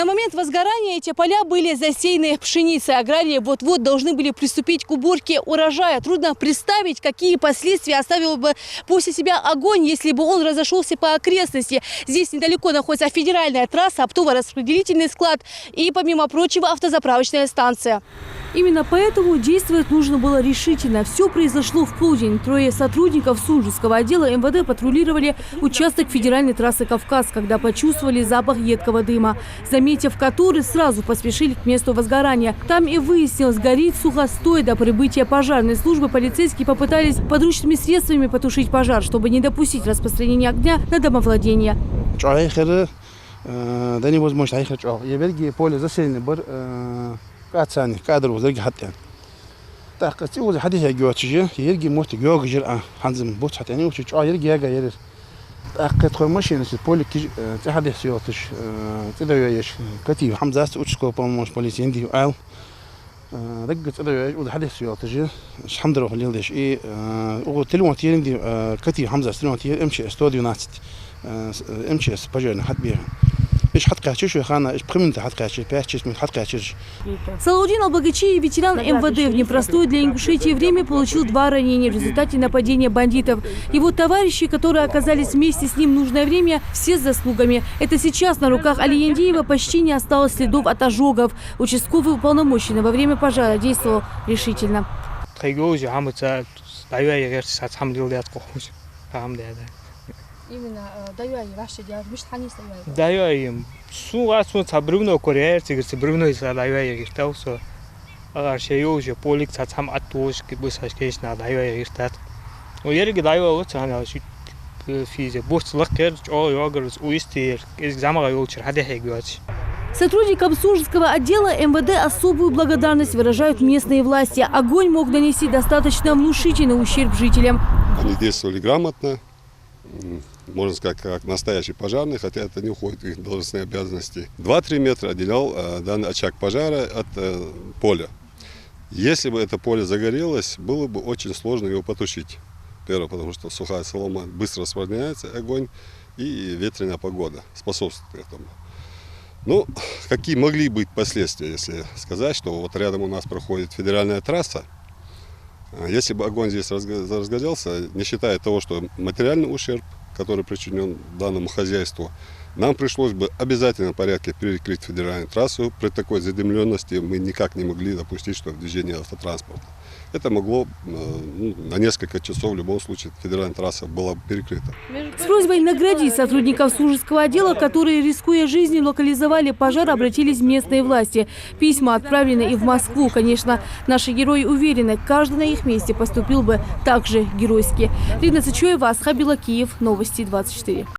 На момент возгорания эти поля были засеяны пшеницей. Аграрии вот-вот должны были приступить к уборке урожая. Трудно представить, какие последствия оставил бы после себя огонь, если бы он разошелся по окрестности. Здесь недалеко находится федеральная трасса, оптово-распределительный склад и, помимо прочего, автозаправочная станция. Именно поэтому действовать нужно было решительно. Все произошло в полдень. Трое сотрудников Сунжского отдела МВД патрулировали участок федеральной трассы «Кавказ», когда почувствовали запах едкого дыма. Заметив который, сразу поспешили к месту возгорания. Там и выяснилось, горит сухостой. До прибытия пожарной службы полицейские попытались подручными средствами потушить пожар, чтобы не допустить распространения огня на домовладение. كادر وزرق حتى تاق تقول حديث جواتشي يرجع موت جوج جرأ حنزم بوت حتى يعني وش يرجع يرجع يرجع تاق تخو ماشين البوليك تحدث سياتش تدريش كتير حمزة أوتشكو بامش بوليسين دي أو رجعت تدريش وحدث سياتش الحمد لله اللي ليش إيه وتلوان تيرين دي كتير حمزة تلوان تير امشي استوديو ناست امشي بجرنا حد بيها. Салаудин Албагачиев, ветеран МВД, в непростое для Ингушетии время получил 2 ранения в результате нападения бандитов. Его товарищи, которые оказались вместе с ним в нужное время, все с заслугами. Это сейчас на руках Али Яндиева почти не осталось следов от ожогов. Участковый уполномоченный во время пожара действовал решительно. Именно даю ваши дела, мы что не стояли. Даю им. Суасу цабрюно корея, цигцы брюно из даю их таусо. Аршею уже полик цам атуш, кибусашкеш на даю их тат. Уерги даю вот она физе. Бос лакер, о йогурс уистер, из замага юлчер хадехегуач. Сотрудникам Сунжского отдела МВД особую благодарность выражают местные власти. Огонь мог нанести достаточно внушительный ущерб жителям. Они действовали грамотно. Можно сказать, как настоящий пожарный, хотя это не уходит в их должностные обязанности. 2-3 метра отделял данный очаг пожара от поля. Если бы это поле загорелось, было бы очень сложно его потушить. Первое, потому что сухая солома быстро распространяется, огонь, и ветреная погода способствует этому. Ну, какие могли быть последствия, если сказать, что вот рядом у нас проходит федеральная трасса. Если бы огонь здесь разгорелся, не считая того, что материальный ущерб, который причинен данному хозяйству, нам пришлось бы в обязательном порядке перекрыть федеральную трассу. При такой задымленности мы никак не могли допустить, что в движении автотранспорта. Это могло на несколько часов в любом случае федеральная трасса была перекрыта. С просьбой наградить сотрудников Сунжского отдела, которые, рискуя жизнью, локализовали пожар, обратились местные власти. Письма отправлены и в Москву. Конечно, наши герои уверены, каждый на их месте поступил бы так же геройски. Лидия Цычоева, Асхаб Белакиев, Новости 24.